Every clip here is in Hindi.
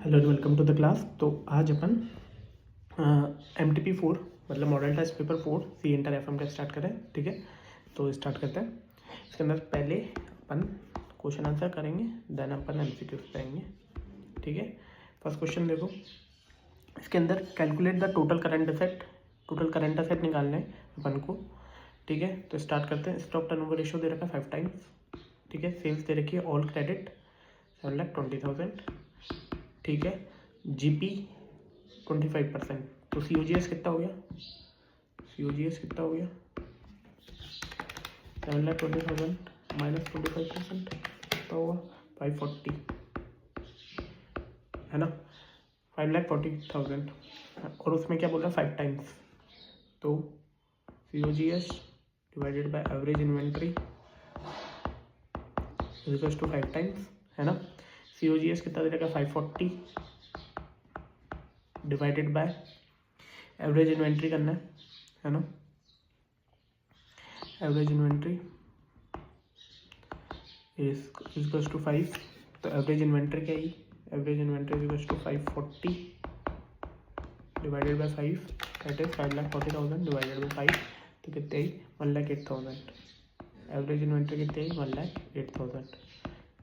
Hello and welcome to the class. तो आज अपन MTP4 मतलब model test paper 4 C inter FM का स्टार्ट करें। ठीक है, तो स्टार्ट करते हैं। इसके अंदर पहले अपन क्वेश्चन आंसर करेंगे, देन अपन MCQs करेंगे। ठीक है, फर्स्ट क्वेश्चन देखो। इसके अंदर calculate the total current asset निकालना है अपन को। ठीक है, तो स्टार्ट करते हैं। स्टॉक टर्नओवर रेशियो दे रखा है 5 टाइम्स। ठीक है, सेल्स दे रखी है ऑल क्रेडिट 7,20,000। ठीक है, GP 25%। तो COGS कितना हो गया? COGS कितना हो गया? 7,20,000 माइनस 25% कितना होगा? 540 है ना, 5,40,000। और उसमें क्या बोल रहा है? 5 टाइम्स। तो COGS divided by average inventory equals to 5 times, है ना। COGS कितना दे रखा? 540 डिवाइडेड बाय एवरेज इन्वेंट्री करना है ना। Average inventory is equals to 5। तो एवरेज इन्वेंट्री क्या है? Average inventory is equals to 540 divided by 5, that is 5,40,000 divided by 5। तो कितने आई? 1,08,000। एवरेज इन्वेंट्री कितनी आई? 1,08,000।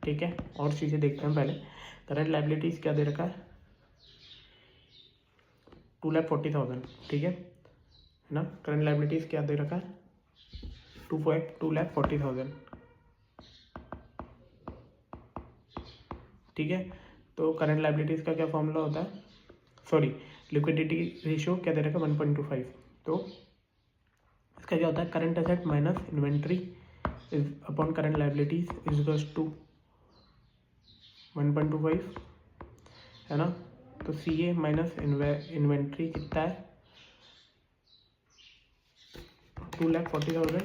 ठीक है, और चीज़ें देखते हैं पहले। करंट लाइबिलिटीज़ क्या दे रखा है? 2,40,000। ठीक है ना। करंट लाइबिलिटीज़ क्या दे रखा है? 2,40,000। ठीक है, तो करंट लाइबिलिटीज़ का क्या फॉर्मूला होता है? सॉरी, लिक्विडिटी रेशियो क्या दे रखा है? 1.25। तो इसका क्या होता है? Current asset minus inventory is upon current liabilities is equals to 1.25, है ना। तो CA माइनस इन्वेंट्री कितना है? 2,40,000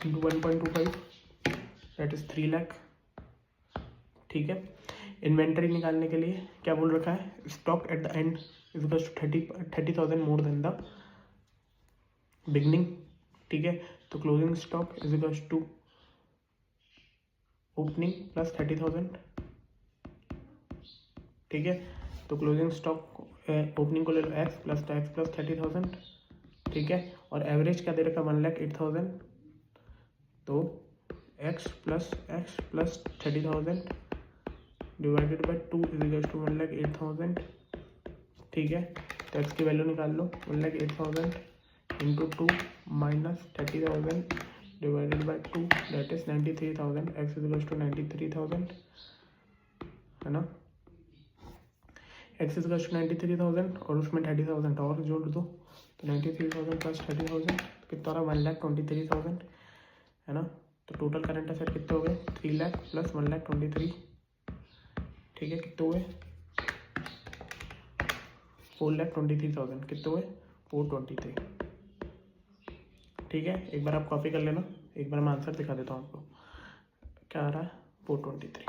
इंटू 1.25, दैट इज 3 लाख। ठीक है, इन्वेंट्री निकालने के लिए क्या बोल रखा है? Stock at the end is equals to 30,000 more than the beginning. ठीक है, तो closing stock is equals to opening plus 30,000। ठीक है, तो क्लोजिंग स्टॉक ओपनिंग को ले लो x प्लस टैक्स प्लस 30,000। ठीक है, और एवरेज क्या दे रखा? 1,08,000। तो x plus 30,000 divided by 2 is equal to 1,08,000। ठीक है, तो x की वैल्यू निकाल लो। 1,08,000 into 2 minus 30,000 divided by 2, that is 93,000। x is equal to 93,000, है ना। x इज इक्वल टू 93,000 और उसमें 30,000 और जोड़ दो, तो 93,000 प्लस 30,000 कितना रहा? 1,23,000, है ना। तो टोटल करंट असेट कितने हो गए? 3 लाख प्लस 1,23,000। ठीक है, कितने हुए? 4,23,000। कितने हुए? 423। ठीक है, एक बार आप कॉपी कर लेना, एक बार मैं आंसर दिखा देता हूँ आपको। क्या आ रहा है? 423।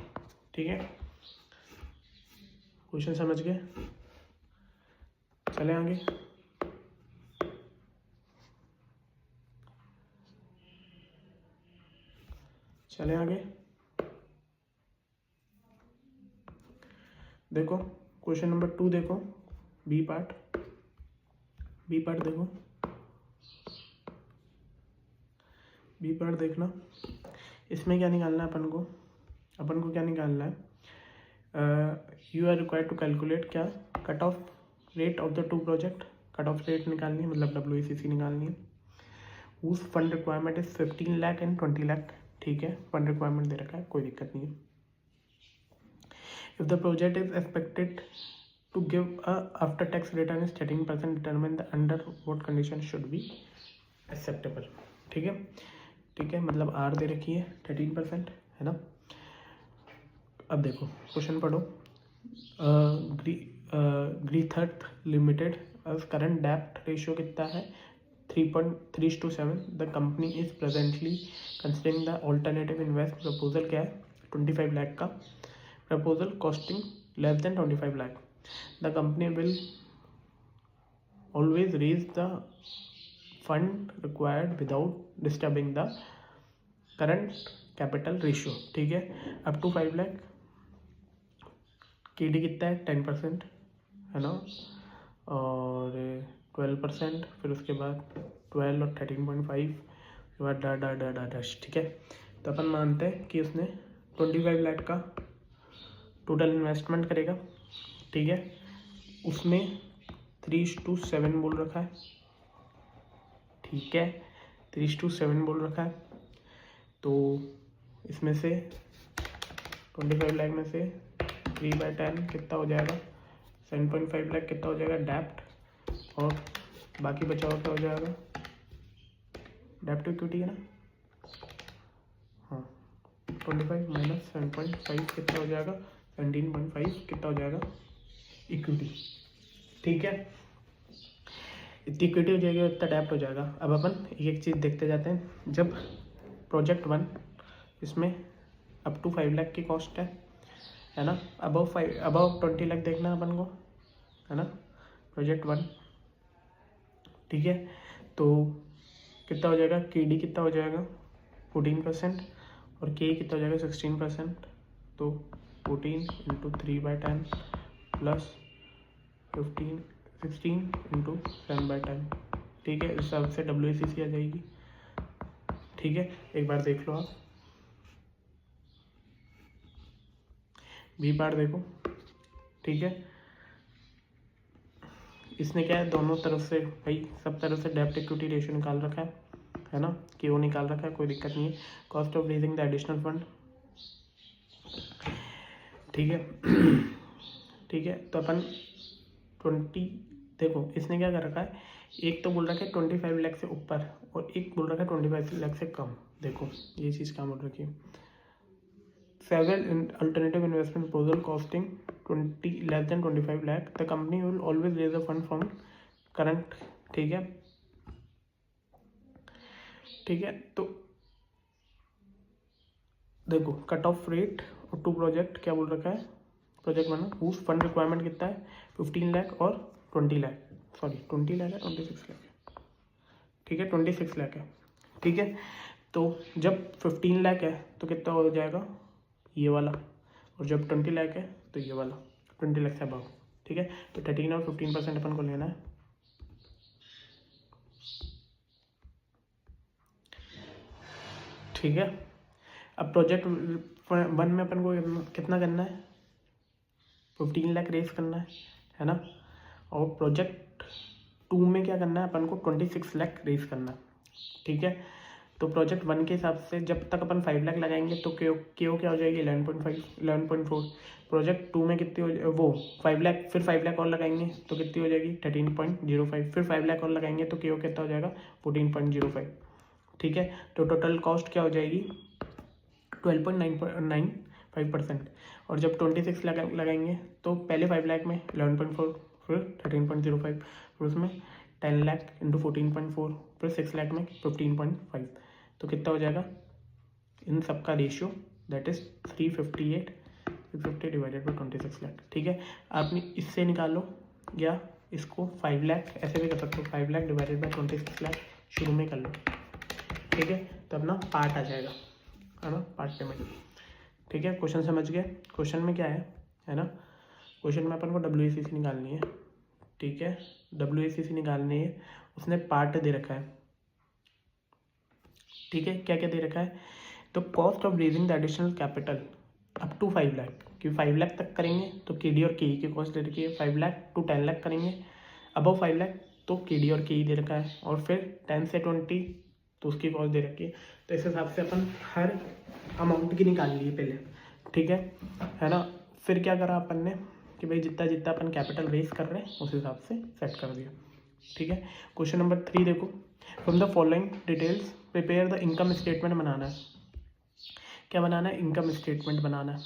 ठीक है, क्वेश्चन समझ गए? चले आगे। चले आगे, देखो क्वेश्चन नंबर 2 देखो, बी पार्ट देखो। बी पार्ट देखना, इसमें क्या निकालना है अपन को? क्या निकालना है? You are required to calculate क्या? Cut off rate of the two project. Cut off rate निकालनी है, मतलब WACC निकालनी है। उस fund requirement is 15 lakh and 20 lakh. ठीक है, फंड रिक्वायरमेंट दे रखा है, कोई दिक्कत नहीं है। If the project is expected to give a after tax return is 13%, determine the under what condition should be acceptable. ठीक है, मतलब R दे रखी है 13%, है ना। अब देखो क्वेश्चन पढ़ो। ग्रीथर्थ लिमिटेड करंट डेप्ट रेशियो कितना है? 3.3:7। The company is presently considering the alternative invest proposal क्या है? 25 लाख का proposal costing less than 25 lakh. The company will always raise the fund required without disturbing the current capital ratio. ठीक है, अप टू 5 लाख KD कितना है 10%, है ना, और 12%, फिर उसके बाद 12 और 13.5, उसके बाद डैश। ठीक है, तो अपन मानते हैं कि उसने 25 लाख का टोटल इन्वेस्टमेंट करेगा। ठीक है, उसने 3:7 बोल रखा है। ठीक है, 3:7 बोल रखा है। तो इसमें से 25 लाख में से 3/10 कितना हो जाएगा, 7.5 लाख कितना हो जाएगा डेप्ट, और बाकी बचा हुआ क्या हो जाएगा, डेप्ट इक्विटी है ना। हाँ, 25 माइनस 7.5 कितना हो जाएगा, 17.5 कितना हो जाएगा इक्विटी। ठीक है, इतनी इक्विटी हो जाएगी, इतना डेप्ट हो जाएगा। अब अपन एक एक चीज़ देखते जाते हैं। जब प्रोजेक्ट 1 इसमें अप टू 5 लाख की कॉस्ट है ना, अबव 20 लाख देखना है अपन को, है ना, प्रोजेक्ट 1। ठीक है, तो कितना हो जाएगा, KD कितना हो जाएगा 14%, और K कितना हो जाएगा 16%। तो 14 इंटू 3/10 प्लस 16 इंटू 7/10। ठीक है, इस हिसाब से WACC आ जाएगी। ठीक है, एक बार देख लो आप, बी पार्ट देखो। ठीक है, इसने क्या है, दोनों तरफ से भाई सब तरफ से डेब्ट इक्विटी रेशियो निकाल रखा है ना, कि वो निकाल रखा है, कोई दिक्कत नहीं है। Cost of raising the additional fund. ठीक है ठीक है, तो अपन 20 देखो, इसने क्या कर रखा है, एक तो बोल रखा है 25 लाख से ऊपर, और एक बोल रखा है 25 लाख से कम। देखो ये चीज़ क्या बोल रखी है, several alternative investment proposal costing 20 less than 25 lakh, the company will always raise a fund from current। ठीक है, ठीक है, तो देखो कट ऑफ रेट और टू प्रोजेक्ट क्या बोल रखा है, प्रोजेक्ट 1 हुज फंड रिक्वायरमेंट कितना है 15 लाख और 20 लाख, सॉरी 20 लाख है, 26 लाख है। ठीक है, 26 लाख है। ठीक है, तो जब 15 लाख है तो कितना हो जाएगा ये वाला, और जब 20 लाख है तो ये वाला 20 लाख से अबव। ठीक है, तो 13 और 15% अपन को लेना है। ठीक है, अब प्रोजेक्ट 1 में अपन को कितना करना है, 15 लाख रेस करना है ना, और प्रोजेक्ट 2 में क्या करना है, अपन को 26 लाख रेस करना है। ठीक है, तो प्रोजेक्ट 1 के हिसाब से जब तक अपन 5 लाख लगाएंगे तो KO क्या हो जाएगी 11.5 11.4। प्रोजेक्ट 2 में कितनी हो वो 5 लाख, फिर 5 लाख और लगाएंगे तो कितनी हो जाएगी 13.05, फिर 5 लाख और लगाएंगे तो KO कितना हो जाएगा 14.05। ठीक है, तो टोटल कॉस्ट क्या हो जाएगी 12.95%, और जब 26 लाख लगाएंगे तो पहले 5 लाख में 11.4, फिर 13.05, फिर उसमें 10 लाख इंटू 14.4, फिर 6 लाख में 15.5। तो कितना हो जाएगा इन सब का ratio, that is 358 divided by 26 lakh. ठीक है, आपने इससे निकालो या इसको 5 लाख ऐसे भी कर सकते हो, 5 लाख डिवाइडेड बाई 26 लाख शुरू में कर लो। ठीक है, तो अपना पार्ट आ जाएगा, है ना, पार्ट पेमेंट। ठीक है, क्वेश्चन समझ गए। क्वेश्चन में क्या है ना, क्वेश्चन में अपन को WACC निकालनी है। ठीक है, WACC निकालनी है, उसने पार्ट दे रखा है। ठीक है, क्या क्या दे रखा है, तो cost of raising the additional capital up to 5 lakh, क्योंकि 5 लाख तक करेंगे तो KD और KE की कॉस्ट दे रखी है। 5 लाख टू 10 लाख करेंगे, अबव 5 लाख तो KD और KE दे रखा है, और फिर 10 से 20 तो उसकी कॉस्ट दे रखी है। तो इस हिसाब से अपन हर अमाउंट की निकाल ली पहले। ठीक है ना, फिर क्या करा अपन ने कि भाई जितना जितना अपन कैपिटल रेज कर रहे हैं उस हिसाब से सेट कर दिया। ठीक है, क्वेश्चन नंबर 3 देखो, from the following details prepare the income statement बनाना है। क्या बनाना है, इनकम स्टेटमेंट बनाना है।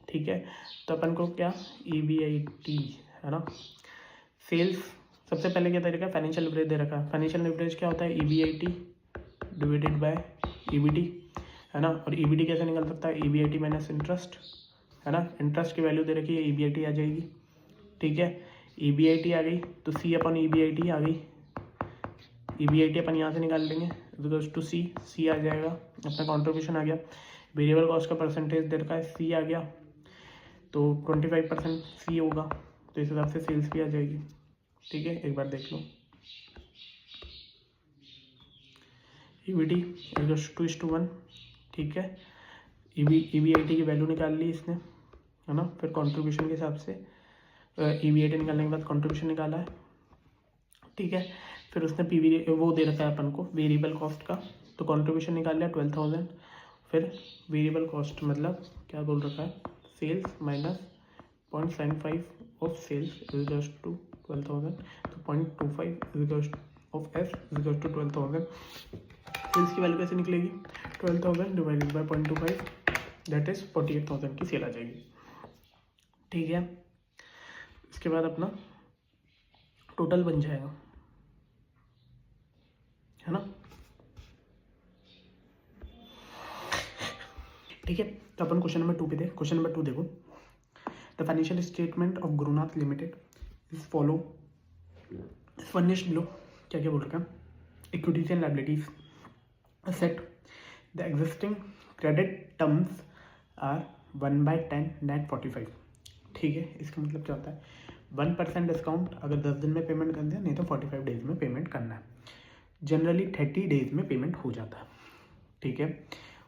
ठीक है, तो अपन को क्या EBIT है ना, सेल्स सबसे पहले क्या दे रखा है, फाइनेंशियल लिवरेज दे रखा है। फाइनेंशियल लिवरेज क्या होता है, EBIT डिवाइडेड बाय EBT, है ना, और EBT कैसे निकल सकता है, EBIT माइनस इंटरेस्ट, है ना, इंटरेस्ट की वैल्यू दे रखी है, EBIT आ जाएगी। ठीक है, EBIT आ गई तो C अपन EBIT आ गई, EBIT अपन यहाँ से निकाल लेंगे टू C आ जाएगा, अपना कॉन्ट्रीब्यूशन आ गया। वेरिएबल कॉस्ट का परसेंटेज दे रखा है C आ गया, तो 25% सी होगा, तो इस हिसाब से सेल्स भी आ जाएगी। ठीक है, एक बार देख लो। EBT is to 1। ठीक है, ईबीआईटी की वैल्यू निकाल ली इसने, है ना। फिर कंट्रीब्यूशन के हिसाब से ईबीआईटी निकालने के बाद कंट्रीब्यूशन निकाला है। ठीक है, फिर उसने पीवी वो दे रखा है अपन को वेरिएबल कॉस्ट का, तो कंट्रीब्यूशन निकाल लिया 12,000। फिर वेरिएबल कॉस्ट मतलब क्या बोल रखा है, sales minus 0.75 of sales is to 12,000, तो 0.25 of S is to 12,000। Sales की वैल्यू कैसे निकलेगी, 12,000 डिवाइडेड बाई 0.25, दैट इज 48,000 की सेल आ जाएगी। ठीक है, इसके बाद अपना टोटल बन जाएगा, है ना। ठीक है, तो अपन क्वेश्चन नंबर 2 पे देख। क्वेश्चन नंबर 2 देखो, the financial statement of Gurunath limited is follow furnished below. क्या क्या बोल रखा है, equities and liabilities asset the existing credit terms are 1/10 net 45। ठीक है, इसका मतलब क्या होता है, 1% डिस्काउंट अगर 10 दिन में पेमेंट कर दिया, नहीं तो 45 डेज में पेमेंट करना है। जनरली 30 डेज में पेमेंट हो जाता है। ठीक है,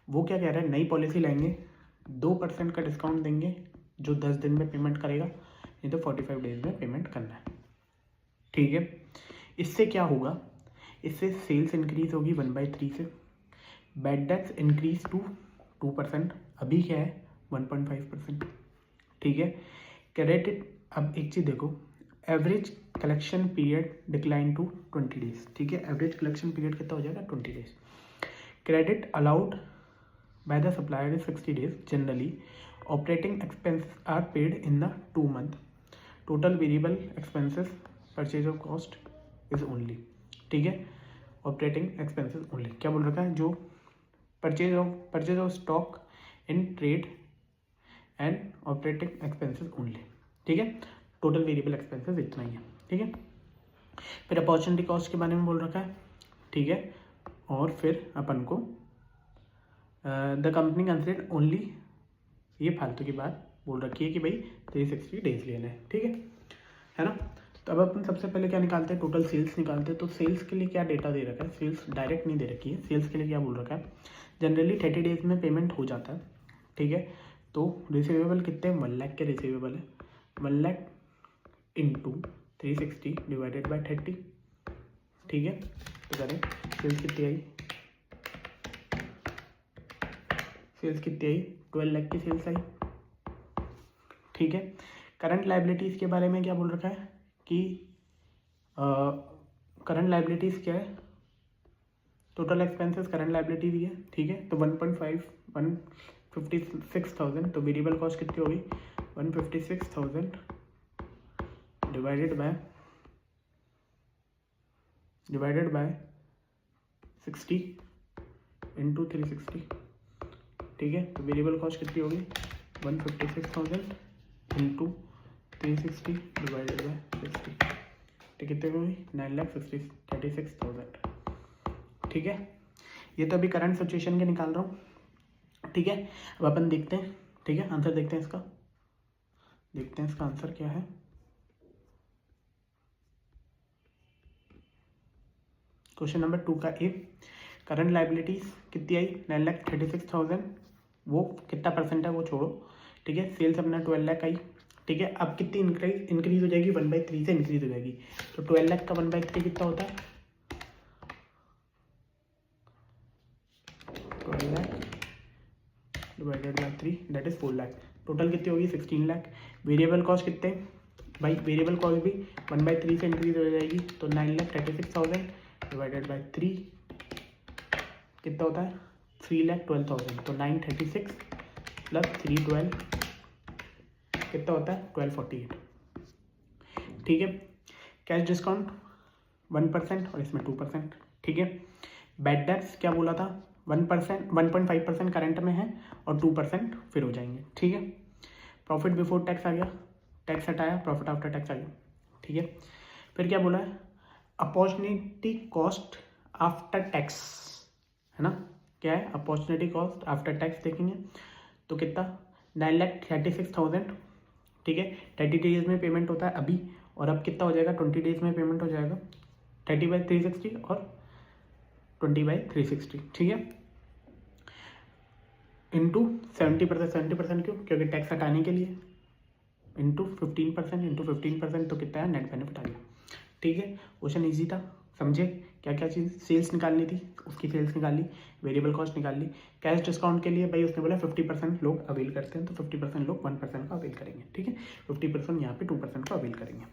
वो क्या कह रहा है, नई पॉलिसी लाएंगे, 2% का डिस्काउंट देंगे जो 10 दिन में पेमेंट करेगा, नहीं तो 45 डेज में पेमेंट करना है। ठीक है, इससे क्या होगा, इससे सेल्स इंक्रीज होगी 1/3 से, बैड डेट्स इंक्रीज टू 2%, अभी क्या है 1.5%। ठीक है, क्रेडिट, अब एक चीज़ देखो, average collection period decline to 20 days. ठीक है, एवरेज कलेक्शन पीरियड कितना हो जाएगा, 20 days. Credit allowed by the supplier is 60 days. Generally, operating expenses are paid in the 2 month. Total variable expenses, purchase of cost is only. ठीक है, ऑपरेटिंग एक्सपेंसेस ओनली क्या बोल रखा है, जो purchase of stock in trade and operating expenses only. ठीक है, टोटल वेरिएबल एक्सपेंसेस इतना ही है। ठीक है, फिर अपॉर्चुनिटी कॉस्ट के बारे में बोल रखा है। ठीक है, और फिर अपन को द कंपनी कंसिडर ओनली, ये फालतू की बात बोल रखी है कि भाई 360 डेज लेना है। ठीक है ना। तो अब अपन सबसे पहले क्या निकालते हैं, टोटल सेल्स निकालते हैं। तो सेल्स के लिए क्या डेटा दे रखा है, सेल्स डायरेक्ट नहीं दे रखी है, सेल्स के लिए क्या बोल रखा है, जनरली 30 डेज में पेमेंट हो जाता है। ठीक है, तो रिसीवेबल कितने, 1 लाख के रिसीवेबल है, 1 लाख इंटू 360 डिवाइडेड बाई 30। ठीक है, तो करें सेल्स कितनी आई, सेल्स कितनी आई, 12 लाख की सेल्स आई। ठीक है, करंट लायबिलिटीज़ के बारे में क्या बोल रखा है कि करंट लायबिलिटीज़ क्या है, टोटल एक्सपेंसेस करंट लायबिलिटी दी है। ठीक है, तो 156,000, तो वेरिएबल कॉस्ट कितनी होगी, 156,000 डिवाइडेड बाय 60 इंटू 360। ठीक है, तो वेरिएबल कॉस्ट कितनी होगी, 156,000 इंटू 360 डिवाइडेड बाय 60, तो कितने होगी, 9,36,000। ठीक है, ये तो अभी करंट सिचुएशन के निकाल रहा हूँ। ठीक है, अब अपन देखते हैं। ठीक है, आंसर देखते हैं इसका, देखते हैं इसका आंसर क्या है। क्वेश्चन नंबर 2 का ए, करंट लायबिलिटीज कितनी आई, 9,36,000, वो कितना परसेंट है वो छोड़ो। ठीक है, सेल्स अपना 12 लाख आई। ठीक है, अब कितनी इंक्रीज हो जाएगी, 1/3 से इंक्रीज हो जाएगी। तो 12 लाख का 1/3 कितना होता है, 12 lakh divided by 3, that is 4 lakh. Total कितनी होगी, 16 लाख। वेरिएबल कॉस्ट कितने, भाई वेरिएबल कॉस्ट भी 1/3 से इंक्रीज हो जाएगी, तो 9,36,000 डिवाइडेड बाई 3 कितना होता है, 3,12,000। तो 936 प्लस 312 कितना होता है, 1248। ठीक है, कैश डिस्काउंट 1% और इसमें 2%। ठीक है, बैड डेट्स क्या बोला था, 1.5% करंट में है और 2% फिर हो जाएंगे। ठीक है, प्रॉफिट बिफोर टैक्स आ गया, टैक्स हटाया, प्रॉफिट आफ्टर टैक्स आ गया। ठीक है, फिर क्या बोला है, अपॉर्चुनिटी कॉस्ट आफ्टर टैक्स, है ना, क्या है अपॉर्चुनिटी कॉस्ट आफ्टर टैक्स देखेंगे तो कितना, 9,36,000 ठीक है। 30 डेज में पेमेंट होता है अभी, और अब कितना हो जाएगा, 20 डेज में पेमेंट हो जाएगा 30/360 और 20/360, ठीक है। इंटू 70%, 70% क्यों, क्योंकि टैक्स हटाने के लिए, इंटू 15%, तो कितना है, नेट बेनिफिट आ गया, ठीक है। क्वेश्चन ईजी था, समझे। क्या क्या चीज़, सेल्स निकालनी थी, उसकी सेल्स निकाली, वेरिएबल कॉस्ट निकाल ली। कैश डिस्काउंट के लिए भाई उसने बोला 50% लोग अवेल करते हैं, तो 50% लोग 1% का अवेल करेंगे, ठीक है। 50% यहाँ पे 2% का अवेल करेंगे,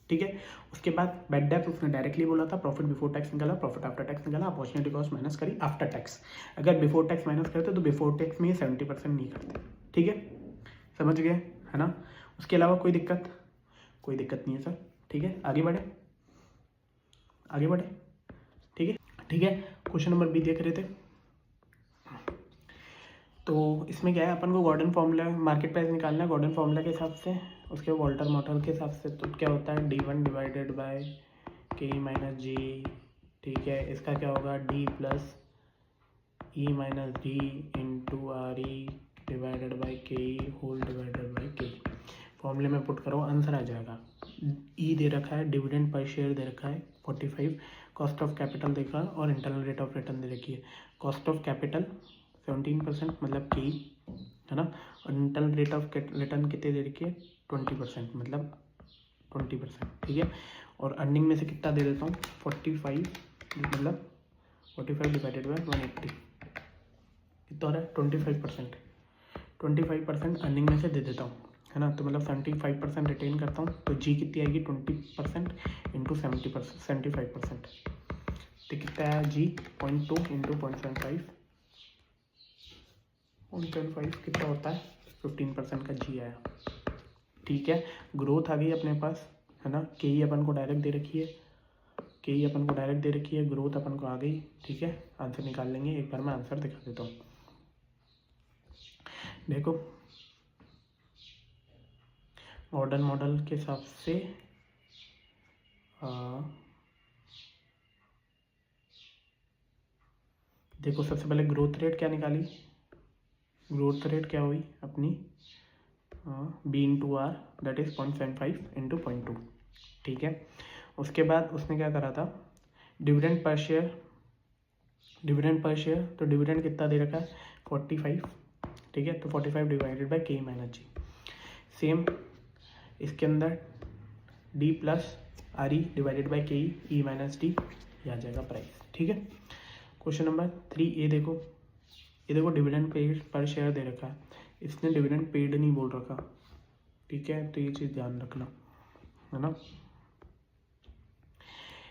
ठीक है। उसके बाद बैड डेब्ट उसने डायरेक्टली बोला था, प्रॉफिट बिफोर टैक्स निकाला, प्रॉफिट आफ्टर टैक्स निकाला, अपॉर्चुनिटी कॉस्ट माइनस करी आफ्टर टैक्स। अगर बिफोर टैक्स माइनस करते तो बिफोर टैक्स में ये 70% नहीं करते, ठीक है, समझ गए, है ना। उसके अलावा कोई दिक्कत नहीं है सर, ठीक है। आगे बढ़े, ठीक है, ठीक है। क्वेश्चन नंबर बी देख रहे थे, तो इसमें क्या है, अपन को गॉर्डन फॉर्मूला मार्केट प्राइस निकालना है गॉर्डन फॉर्मूला के हिसाब से, उसके वॉल्टर मॉडल के हिसाब से। तो क्या होता है, D1 divided by K minus G, ठीक है। इसका क्या होगा, D plus E minus D into R E divided by K E whole divided by के। फॉर्मूले में पुट करो, आंसर आ जाएगा। ई दे रखा है, डिविडेंड पर शेयर दे रखा है 45, कॉस्ट ऑफ कैपिटल देखा और इंटरनल रेट ऑफ रिटर्न दे रखी है। कॉस्ट ऑफ कैपिटल 17% मतलब के, है ना, और इंटरनल रेट ऑफ रिटर्न कितने दे रखी है 20% मतलब 20%, ठीक है। और अर्निंग में से कितना दे देता हूँ 45, मतलब 45 डिवाइडेड बाई 180 कितना हो रहा है 25%, 25% अर्निंग में से दे देता हूँ, है ना। तो मतलब 75% रिटेन करता हूँ, तो जी कितनी आएगी 20% इंटू 75%, तो कितना है जी 0.2 इंटू 0.5 कितना होता है 15% का जी आया, ठीक है। ग्रोथ आ गई अपने पास, है ना। के ई अपन को डायरेक्ट दे रखी है, ग्रोथ अपन को आ गई, ठीक है। आंसर निकाल लेंगे, एक बार मैं आंसर दिखा देता हूँ। देखो गॉर्डन मॉडल के हिसाब से देखो सबसे पहले ग्रोथ रेट क्या निकाली, ग्रोथ रेट क्या हुई अपनी B into R that is 0.75 into 0.2, ठीक है। उसके बाद उसने क्या करा था, डिविडेंड पर शेयर, तो डिविडेंड कितना दे रखा है 45, ठीक है। तो 45 डिवाइडेड बाई के माइनस जी। सेम इसके अंदर D plus are E divided by K E minus D, ये आ जाएगा प्राइस, ठीक है। क्वेश्चन नंबर 3 ये देखो डिविडेंड पेड पर शेयर दे रखा है, इसने डिविडेंड पेड नहीं बोल रखा, ठीक है। तो ये चीज़ ध्यान रखना, है ना।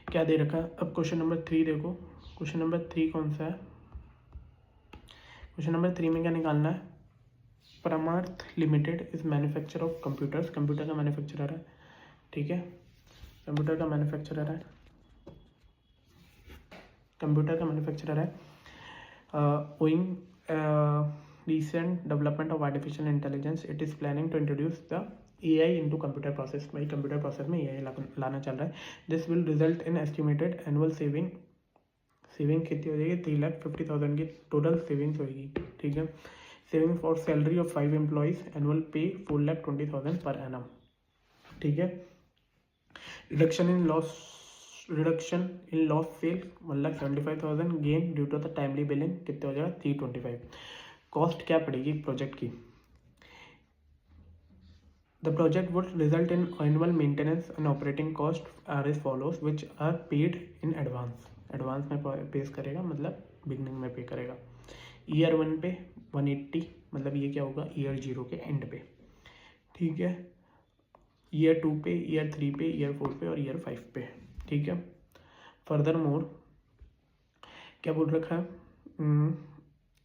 क्या दे रखा है, अब क्वेश्चन नंबर 3 देखो, क्वेश्चन नंबर 3 कौन सा है, क्वेश्चन नंबर 3 में क्या निकालना है, परमार्थ limited is manufacture of computers, computer का मैन्युफैक्चरर है, ठीक है। कंप्यूटर का मैन्युफैक्चरर है, owing recent development of artificial intelligence it is planning to introduce the AI into computer process, भाई कंप्यूटर प्रोसेस में AI लाना चल रहा है। This will result in estimated annual saving कितनी हो जाएगी 3,50,000 की टोटल सेविंग्स होगी, ठीक है। Saving for salary of 5 employees, annual pay 4,20,000 per annum, ठीक है। Reduction in loss sale 1,75,000, gain due to the timely billing कितने हो जाएगा 325। कॉस्ट क्या पड़ेगी प्रोजेक्ट की, the project would result in annual maintenance and operating cost are as follows which are paid in advance में पेश करेगा, मतलब बिगनिंग में पे करेगा। ईयर 1 पे 180, मतलब ये क्या होगा ईयर 0 के एंड पे, ठीक है। ईयर 2 पे, ईयर 3 पे, ईयर 4 पे और ईयर 5 पे, ठीक है। फर्दर मोर क्या बोल रखा है,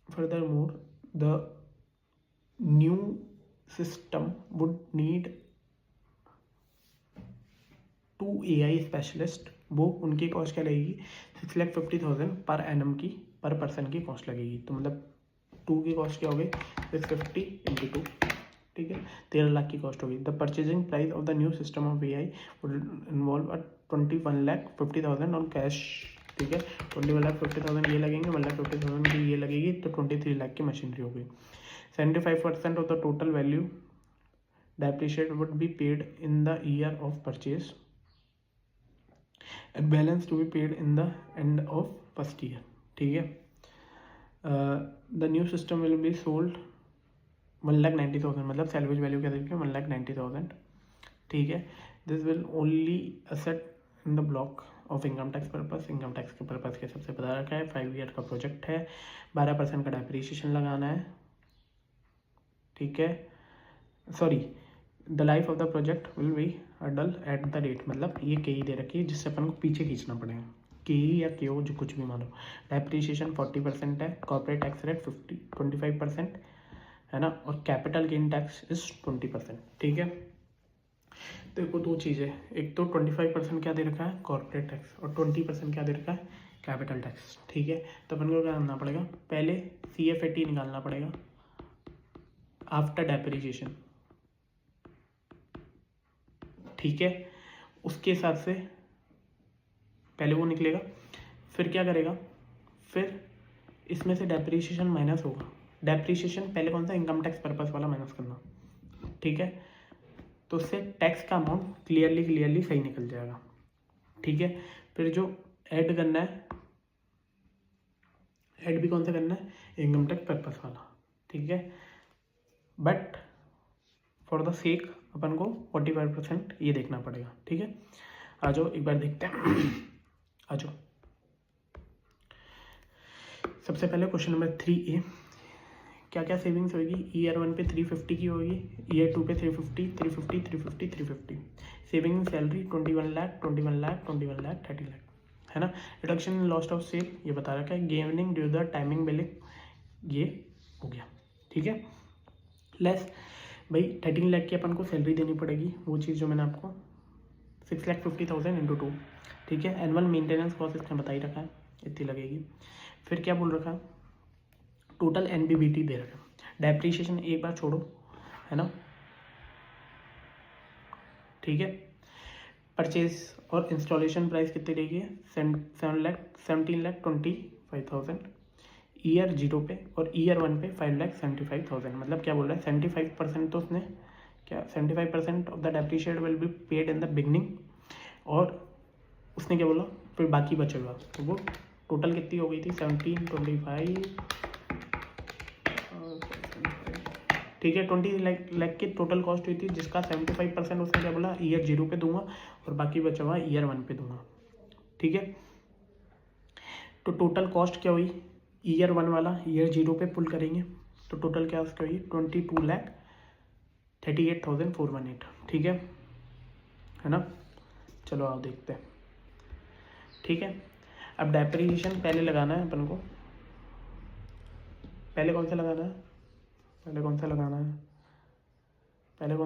further more the new system would need 2 AI specialist, वो उनकी कॉस्ट क्या लगेगी 6,50,000 पर एनम की, पर पर्सन की कॉस्ट लगेगी। तो मतलब 2 की कॉस्ट क्या हो गई 650 इंटू 2, ठीक है, 13 लाख की कॉस्ट होगी। The purchasing price of the new system of AI would involve 21,50,000 on cash, ठीक है। 21,50,000 ये लगेंगे, 1,50,000 की ये लगेगी, तो 23 लाख की मशीनरी हो गई। 75% of the total value depreciate would be paid in the year of purchase and balance to be paid in the end of first year. ठीक है, the new system will be sold 1,90,000, मतलब सैलवेज वैल्यू क्या देखिए 1,90,000। ठीक है, this will only asset in the block of income tax purpose. Income tax के पर्पस के सबसे बता रखा है, 5 ईयर का प्रोजेक्ट है, 12% का डेप्रिसिएशन लगाना है। ठीक है, sorry, the life of the project will be अडल एट द डेट, मतलब ये के दे रखी है जिससे अपन को पीछे खींचना पड़ेगा, के या के जो कुछ भी मानो। डेप्रिसिएशन 40% है, कॉर्पोरेट टैक्स रेट 25% है ना, और कैपिटल गेन टैक्स इज 20%। ठीक है, देखो दो चीज़ें, एक तो 25% क्या दे रखा है कॉर्पोरेट टैक्स, और 20% क्या दे रखा है कैपिटल टैक्स। ठीक है, तो अपन को क्या करना पड़ेगा, पहले CFAT निकालना पड़ेगा आफ्टर डेप्रिसिएशन। ठीक है, उसके हिसाब से पहले वो निकलेगा, फिर क्या करेगा, फिर इसमें से डेप्रिसिएशन माइनस होगा। डेप्रिसिएशन पहले कौन सा, इनकम टैक्स पर्पस वाला माइनस करना। ठीक है, तो उससे टैक्स का अमाउंट क्लियरली सही निकल जाएगा। ठीक है, फिर जो ऐड करना है, ऐड भी कौन सा करना है, इनकम टैक्स पर्पस वाला। ठीक है, बट फॉर द सेक अपन को 45% ये देखना पड़ेगा। ठीक है, आ जाओ एक बार देखते हैं। आ जाओ, सबसे पहले क्वेश्चन नंबर 3A, क्या क्या सेविंग्स होगी। ईयर 1 पे 350 की होगी, ईयर 2 पे 350, 350, 350, 350। सेविंग सैलरी 21 लाख, 21 लाख, 21 लाख, 30 लाख, है ना। Reduction in lost of sale ये बता रखा है, gaining due the timing billing ये हो गया। ठीक है, लेस भाई 13 लाख की अपन को सैलरी देनी पड़ेगी, वो चीज़ जो मैंने आपको 6,50,000 इंटू 2। ठीक है, एनुअल मेंटेनेंस कॉस्ट इसने बता ही रखा है, इतनी लगेगी। फिर क्या बोल रखा है, टोटल NBBT दे रखा है, डेप्रिसिएशन एक बार छोड़ो, है ना। ठीक है, परचेज और इंस्टॉलेशन प्राइस कितनी रहेगी, 17,25,000 ईयर 0 पे, और ईयर 1 पे 5,75,000। मतलब क्या बोल रहा है, 75% तो उसने क्या, 75% of the depreciate will be paid in the beginning, और उसने क्या बोला फिर बाकी बचेगा, तो वो टोटल कितनी हो गई थी 1725। ठीक है, 20 लाख की टोटल कॉस्ट हुई थी, जिसका 75% उसने क्या बोला ईयर 0 पे दूंगा, और बाकी बचा हुआ ईयर 1 पे दूंगा। ठीक है, तो टोटल कॉस्ट क्या हुई, ईयर 1 वाला ईयर 0 पे पुल करेंगे तो टोटल क्या उसका हुई 22,38,418। ठीक है ना। चलो आओ देखते हैं। ठीक है, अब डेप्रिसिएशन पहले लगाना है अपन को, पहले कौन सा लगाना है, पहले कौन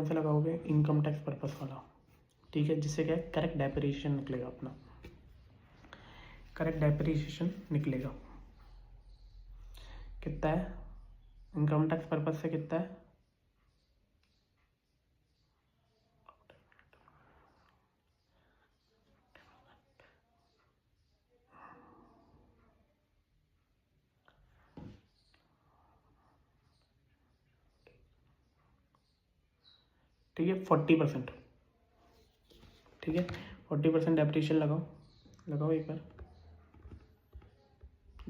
सा लगाओगे, इनकम टैक्स पर्पस वाला। ठीक है, जिससे क्या है करेक्ट डेप्रिसिएशन निकलेगा अपना, करेक्ट डेप्रिसिएशन निकलेगा। कितना है इनकम टैक्स पर्पस से, कितना है 40%। ठीक है, 40% डेप्रिसिएशन लगाओ एक बार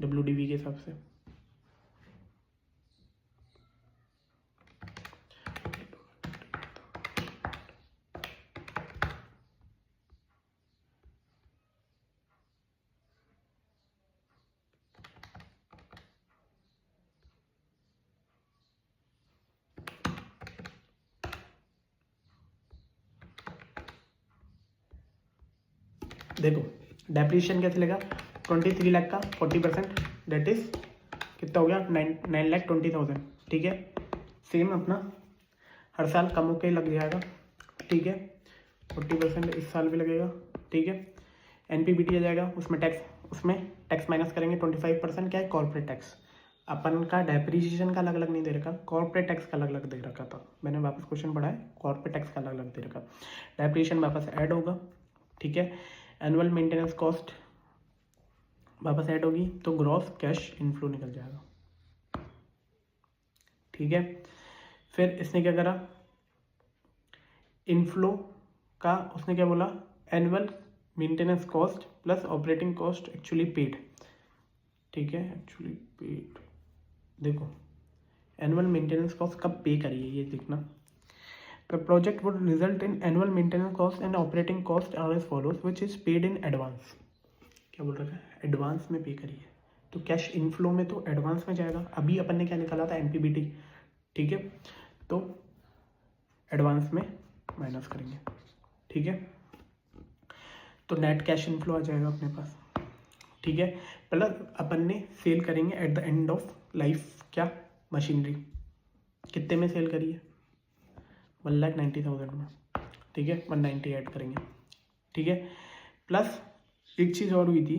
WDV के हिसाब से। देखो डेप्रिसिएशन क्या चलेगा, 23 लाख का 40%, दैट इज कितना हो गया 9,20,000। ठीक है, सेम अपना हर साल कम होके लग जाएगा। ठीक है, 40% इस साल भी लगेगा। ठीक है, NPBT आ जाएगा, उसमें टैक्स माइनस करेंगे 25%, क्या है कॉर्पोरेट टैक्स। अपन का डेप्रिसिएशन का अलग अलग नहीं दे रखा, कॉर्पोरेट टैक्स का अलग अलग दे रखा था, मैंने वापस क्वेश्चन पढ़ा है, कॉर्पोरेट टैक्स का अलग अलग दे रखा। डेप्रिसिएशन वापस ऐड होगा। ठीक है, एनुअल मेंटेनेंस कॉस्ट वापस ऐड होगी, तो ग्रॉस कैश इनफ्लो निकल जाएगा। ठीक है, फिर इसने क्या करा, इनफ्लो का उसने क्या बोला, annual maintenance cost plus operating cost actually paid, ठीक है, एक्चुअली पेड। देखो एनुअल मेंटेनेंस कॉस्ट कब पे करी है ये देखना। The project would result in annual maintenance cost and operating cost are as follows which is paid in advance. क्या बोल रखा है, एडवांस में पे करी है, तो कैश इनफ्लो में तो एडवांस में जाएगा। अभी अपन ने क्या निकाला था, एनपीबीटी, ठीक है, तो एडवांस में माइनस करेंगे, ठीक है, तो नेट कैश इनफ्लो आ जाएगा अपने पास, ठीक है। प्लस अपन ने सेल करेंगे eight the end of life क्या, मशीनरी, कितने में सेल करी है, 1,90,000 में, ठीक है, 190 ऐड करेंगे, ठीक है। प्लस एक चीज़ और हुई थी,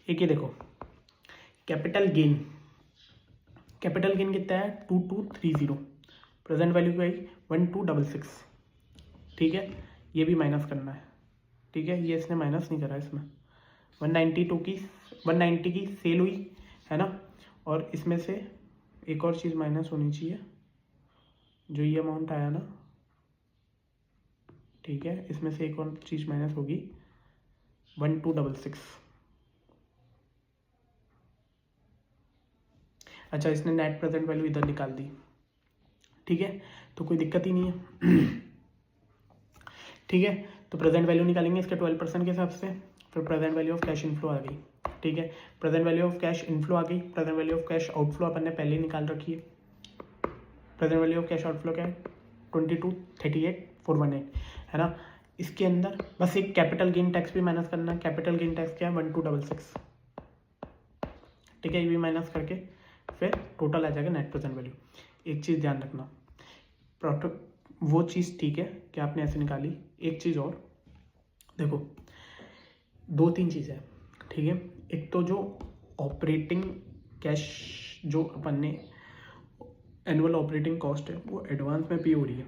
एक ये देखो, कैपिटल गेन, कैपिटल गेन कितना है 2230, प्रेजेंट वैल्यू क्या आई 1266, ठीक है, ये भी माइनस करना है, ठीक है, ये इसने माइनस नहीं करा इसमें, 190 की सेल हुई है ना, और इसमें से एक और चीज़ माइनस होनी चाहिए, जो ये अमाउंट आया ना, ठीक है, इसमें से एक और चीज़ माइनस होगी 1266। अच्छा, इसने नेट प्रेजेंट वैल्यू इधर निकाल दी, ठीक है, तो कोई दिक्कत ही नहीं है, ठीक है। तो प्रेजेंट वैल्यू निकालेंगे इसके 12% के हिसाब से, फिर present value of cash inflow आ गई, ठीक है, present value of cash inflow आ गई, present value of cash outflow अपन ने पहले ही निकाल रखी है। Present value of cash outflow क्या है 22,38,418 है ना। इसके अंदर बस एक कैपिटल गेन टैक्स भी माइनस करना है, कैपिटल गेन टैक्स क्या है 1266, ठीक है, ये भी माइनस करके फिर टोटल आ जाएगा नेट प्रेजेंट वैल्यू। एक चीज़ ध्यान रखना, प्रोडक्ट वो चीज़ ठीक है कि आपने ऐसे निकाली, एक चीज़ और देखो, 2-3 चीज़ें हैं, ठीक है। एक तो जो ऑपरेटिंग कैश जो अपन ने एनुअल ऑपरेटिंग कॉस्ट है वो एडवांस में पे हो रही है,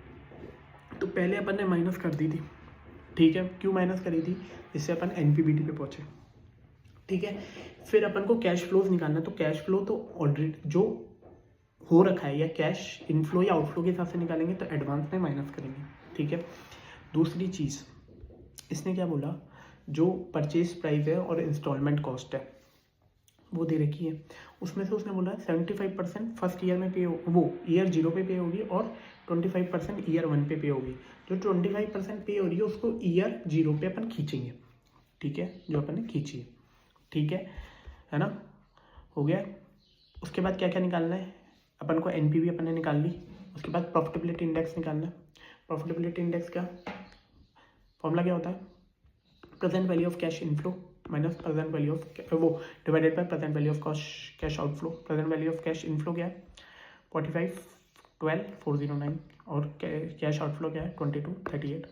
तो पहले अपन ने माइनस कर दी थी, ठीक है, क्यों माइनस करी थी, इससे अपन एनपीबीटी पे पहुँचे, ठीक है। फिर अपन को कैश फ्लोज निकालना है, तो कैश फ्लो तो ऑलरेडी जो हो रखा है, या कैश इनफ्लो या आउटफ्लो के हिसाब से निकालेंगे, तो एडवांस में माइनस करेंगे, ठीक है। दूसरी चीज़ इसने क्या बोला, जो परचेज प्राइस है और इंस्टॉलमेंट कॉस्ट है वो दे रखी है, उसमें से उसने बोला 75% फर्स्ट ईयर में पे हो, वो ईयर 0 पे पे होगी, और 25% ईयर 1 पे पे होगी। जो 25% पे हो रही है उसको ईयर 0 पे अपन खींचेंगे, ठीक है, जो अपन ने खींची है, ठीक है ना, हो गया। उसके बाद क्या क्या निकालना है अपन को, एनपीवी अपन ने निकाल ली, उसके बाद प्रॉफिटेबिलिटी इंडेक्स निकालना है। प्रॉफिटेबिलिटी इंडेक्स क्या फॉर्मूला क्या होता है, present value of cash inflow minus present value of वो divided by present value of cash outflow. Present value of cash inflow क्या है 45,12,409, और कैश आउटफ्लो क्या है 22,38,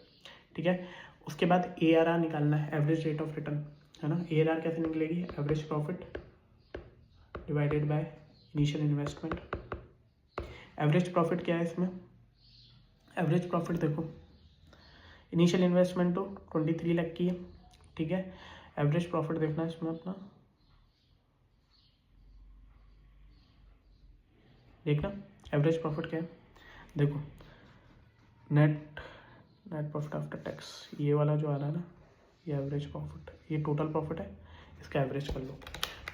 ठीक है। उसके बाद ARR निकालना है, एवरेज रेट ऑफ रिटर्न, है ना। ARR कैसे निकलेगी, average profit divided by initial investment. Average profit क्या है इसमें, एवरेज प्रॉफिट देखो, इनिशियल इन्वेस्टमेंट तो 23 लाख की है, ठीक है। एवरेज प्रॉफिट देखना है इसमें अपना, देखना एवरेज प्रॉफिट क्या है, देखो नेट प्रॉफिट आफ्टर टैक्स, ये वाला जो आ रहा है ना, ये एवरेज प्रॉफिट, ये टोटल प्रॉफिट है, इसका एवरेज कर लो,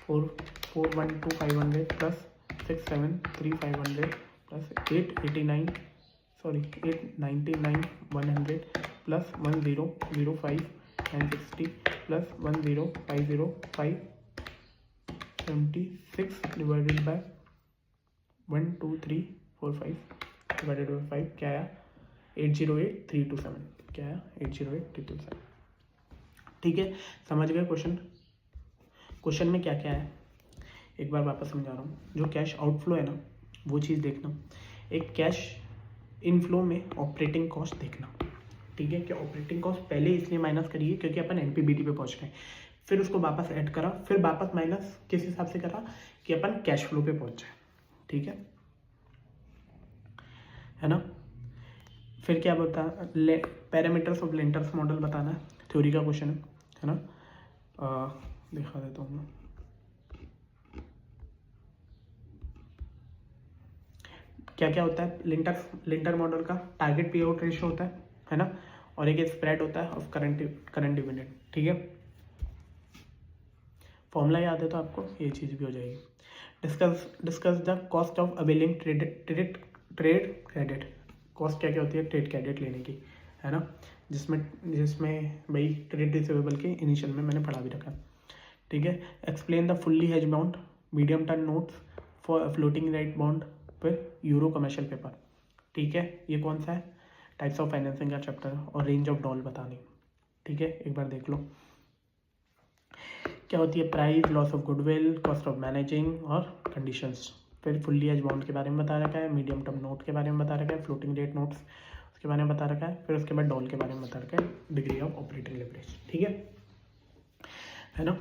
412,500 plus 673,500 plus 899,100 plus 1005,960 plus 105,576 divided by 12345 divided by 5 क्या आया 808,327, क्या आया 808,327, ठीक है। समझ गए क्वेश्चन में क्या क्या है, एक बार वापस समझा रहा हूँ। जो कैश आउटफ्लो है ना, वो चीज़ देखना, एक इनफ्लो में ऑपरेटिंग कॉस्ट देखना, ठीक है, कि ऑपरेटिंग कॉस्ट पहले इसलिए माइनस करिए क्योंकि अपन एनपीबीटी पे पहुंच गए, फिर उसको वापस ऐड करा, फिर वापस माइनस किस हिसाब से करा कि अपन कैश फ्लो पे पहुंच जाए, ठीक है ना। फिर क्या बता, पैरामीटर्स ऑफ लेंटर्स मॉडल बताना है, थ्योरी का क्वेश्चन है ना। दिखा देता हूँ मैं, क्या क्या होता है लिंटर मॉडल का। टारगेट पे आउट रेशियो होता है ना, और एक स्प्रेड होता है ऑफ करंट डिविडेंड, ठीक है। फॉर्मूला याद है तो आपको ये चीज़ भी हो जाएगी। Discuss the cost of availing trade credit. Cost क्या क्या होती है ट्रेड क्रेडिट लेने की, है ना, जिसमें भाई ट्रेड रिसीवेबल के इनिशियल में मैंने पढ़ा भी रखा, ठीक है। Explain the fully hedge bound medium term notes for floating rate bond फिर यूरो कमर्शियल पेपर, ठीक है। ये कौन सा है, टाइप्स ऑफ फाइनेंसिंग का चैप्टर और रेंज ऑफ डॉल बतानी, ठीक है, एक बार देख लो। क्या होती है price, loss of goodwill, cost of managing और कंडीशंस। फिर फुल्ली एज बॉन्ड के बारे में बता रखा है, मीडियम टर्म नोट के बारे में बता रखा है, फ्लोटिंग रेट नोट्स उसके बारे में बता रखा है, फिर उसके बाद डॉल के बारे में बता रखा है, डिग्री ऑफ ऑपरेटिंग लेवरेज, ठीक है ना।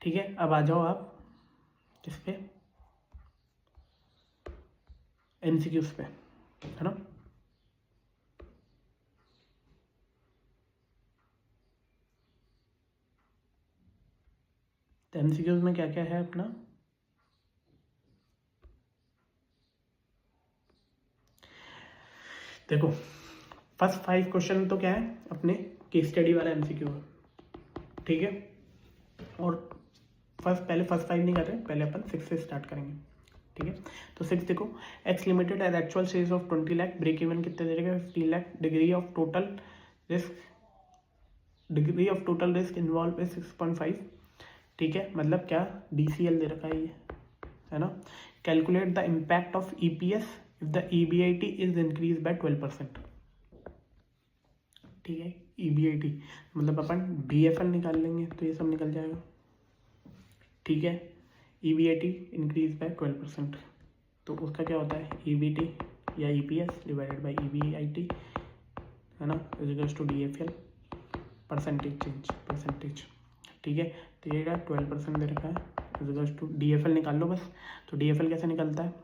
ठीक है, अब आ जाओ आप किस पे, एमसीक्यूज पे, है ना। तो एमसीक्यूज में क्या क्या है अपना, देखो फर्स्ट 5 क्वेश्चन तो क्या है अपने केस स्टडी वाला एमसीक्यू है, ठीक है। और पहले फर्स्ट 5 नहीं कर रहे, पहले अपन 6 से स्टार्ट करेंगे, ठीक है। तो 6 देखो, X limited as actual sales of 20 lakh, break even कितने दे रखेगा 15 lakh, degree of total risk involve is 6.5, ठीक है। मतलब क्या डीसीएल दे रखा है ये, है ना। Calculate the impact of EPS if the EBIT is increase by 12%, ठीक है। ईबीआईटी मतलब अपन बीएफएल निकाल लेंगे तो ये सब निकल जाएगा, ठीक है। ईबीआईटी इंक्रीज बाय 12%, तो उसका क्या होता है ईबीटी या ईपीएस डिवाइडेड बाय ईबीआईटी, है ना, is equals to DFL percentage, ठीक है। तो ये 12% दे रखा है, इज इक्वल्स टू डीएफएल निकाल लो बस। तो डीएफएल कैसे निकलता है,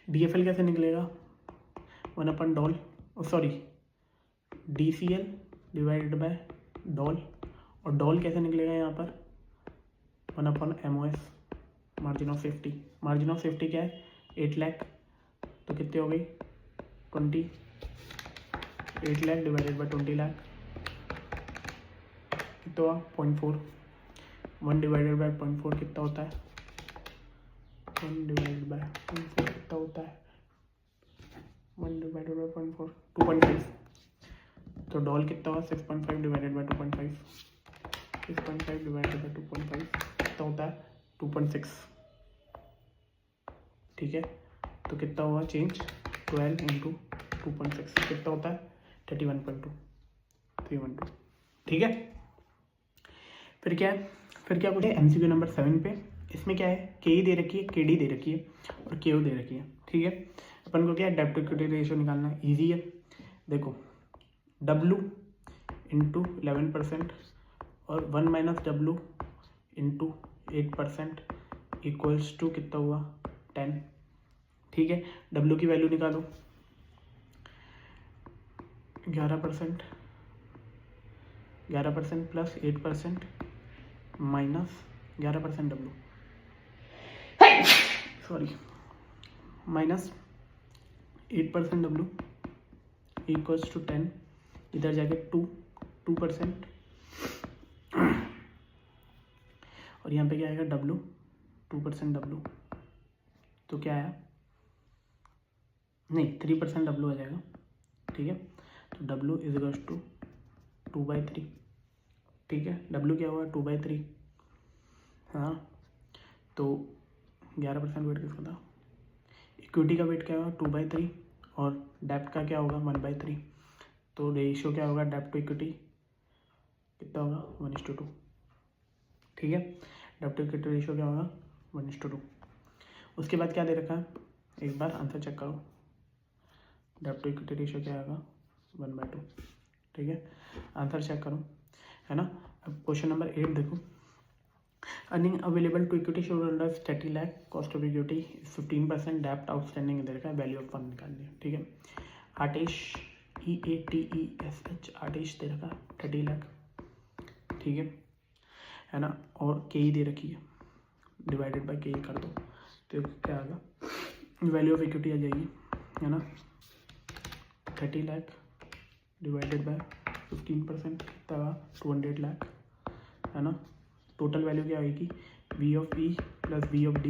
डीएफएल कैसे निकलेगा 1 doll, sorry DCL divided by doll, और डॉल कैसे निकलेगा यहाँ पर 1/MOS, margin of safety. Margin of safety क्या है 8 लाख, तो कितने हो गई 8 लाख डिवाइडेड बाय 20 लाख, कितना हुआ 0.4, 1 डिवाइडेड बाय 0.4 कितना होता है 1 डिवाइडेड बाय 0.4 कितना होता है 1 डिवाइडेड बाय 0.4 2.5, तो डॉल कितना हुआ 6.5 डिवाइडेड बाय 2.5, 6.5 डिवाइडेड बाय 2.5 कितना होता है 2.6, ठीक है। तो कितना हुआ चेंज 12 इंटू 2.6 कितना होता है 31.2, ठीक है। फिर क्या है, फिर क्या कुछ है एमसीक्यू नंबर 7 पे, इसमें क्या है के दे रखी है, केडी दे रखी है और केओ दे रखी है, ठीक है। अपन को क्या है डेब्ट टू इक्विटी रेशियो निकालना है, ईजी है। देखो W इंटू 11% और 1 minus W into 8% equals to कितना हुआ 10, ठीक है। W की वैल्यू निकालो 11% plus 8% minus 11% W, sorry minus 8% W equals to 10, इधर जाके 2% और यहाँ पे क्या आएगा W 2% W, तो क्या आया नहीं 3% W आ जाएगा, ठीक है। तो W इज इक्वल्स टू 2/3, ठीक है। W क्या हुआ 2/3, हाँ। तो 11% वेट किसका था, इक्विटी का वेट क्या होगा 2/3 और डेप्ट का क्या होगा 1/3, तो रेशियो क्या होगा डेप्ट टू इक्विटी कितना होगा 1:2, ठीक है। डेब्ट टू इक्विटी रेशियो क्या होगा 1:2। उसके बाद क्या दे रखा है, एक बार आंसर चेक करो, डेब्ट टू इक्विटी रेशियो क्या आएगा 1/2, ठीक है। आंसर चेक करो, है ना। अब क्वेश्चन नंबर 8 देखो, earning available to equity share holders 30 lakh, cost of equity 15%, डेब्ट आउटस्टैंडिंग इधर का, वैल्यू ऑफ फंड निकालनी है, ठीक है। आटेश EATESH आटेश दे रखा 30 लाख, ठीक है ना। और के दे रखी है, डिवाइडेड बाय के कर दो तो क्या आएगा, वैल्यू ऑफ इक्विटी आ जाएगी, है ना। 30 लाख डिवाइडेड बाय 15% कितना हुआ 200 लाख, है ना। टोटल वैल्यू क्या आएगी V of E plus V of D,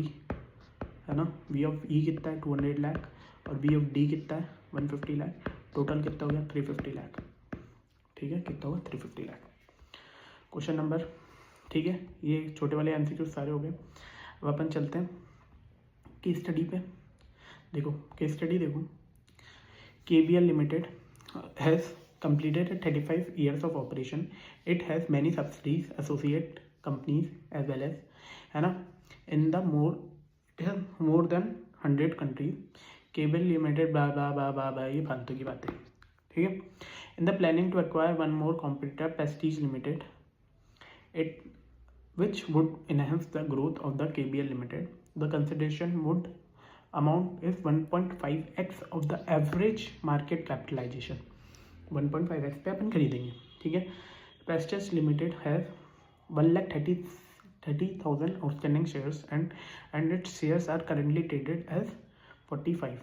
है ना। V ऑफ E कितना है 200 लाख और V ऑफ D कितना है 150 लाख, टोटल कितना हो गया 350 लाख, ठीक है। कितना होगा 350 लाख। क्वेश्चन नंबर, ठीक है, ये छोटे वाले MCQ सारे हो गए। अब अपन चलते हैं केस स्टडी पे। देखो केस स्टडी देखो, KBL limited has completed 35 years of operation. It has many subsidiaries, associate companies as well as, है ना, in the more, it has more than 100 countries. Cable limited blah blah blah blah blah, ये फालतू की बातें, ठीक है। In the planning to acquire one more competitor, Prestige Limited, it which would enhance the growth of the KBL Limited. The consideration would amount is 1.5x of the average market capitalization. 1.5x पे अपन खरीदेंगे, ठीक है। Prestige limited has 1,30,000 outstanding shares and its shares are currently traded as 45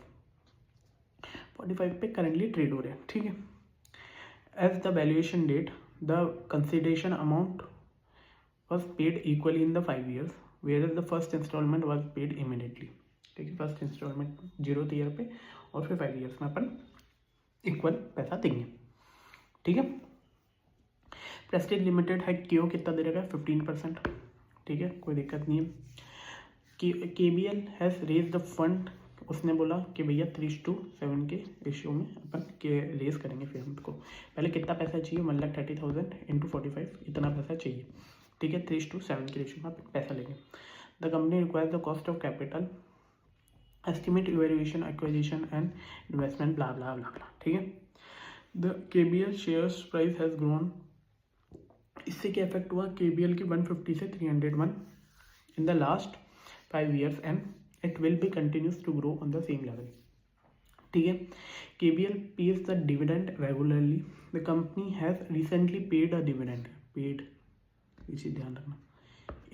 पे करेंटली ट्रेड हो रहे हैं, ठीक है। As the valuation date the consideration amount was paid equally in the 5 years, where as the first installment was paid immediately, ठीक है। फर्स्ट इंस्टॉलमेंट 0th ईयर पे और फिर 5 years में अपन इक्वल पैसा देंगे, ठीक है। प्रेस्टीज लिमिटेड है क्यों कितना दे रखा है 15%, ठीक है, कोई दिक्कत नहीं है। KBL has raise the fund, उसने बोला कि भैया 3:7 के रेशियो में अपन के रेज करेंगे। फिर हमको पहले कितना पैसा चाहिए 1,30,000 इंटू 45, इतना पैसा चाहिए, ठीक है। 3:7 के रेशियो में आप पैसा लेंगे। The company requires the cost of capital, estimate evaluation acquisition and investment blah blah blah blah, ठीक है। The KBL shares price has grown, इससे क्या इफेक्ट हुआ, KBL की 150 से 301 in the last 5 years and it will be continues to grow on the same level, ठीक है। KBL pays the dividend regularly, the company has recently paid a dividend, paid इसी ध्यान रखना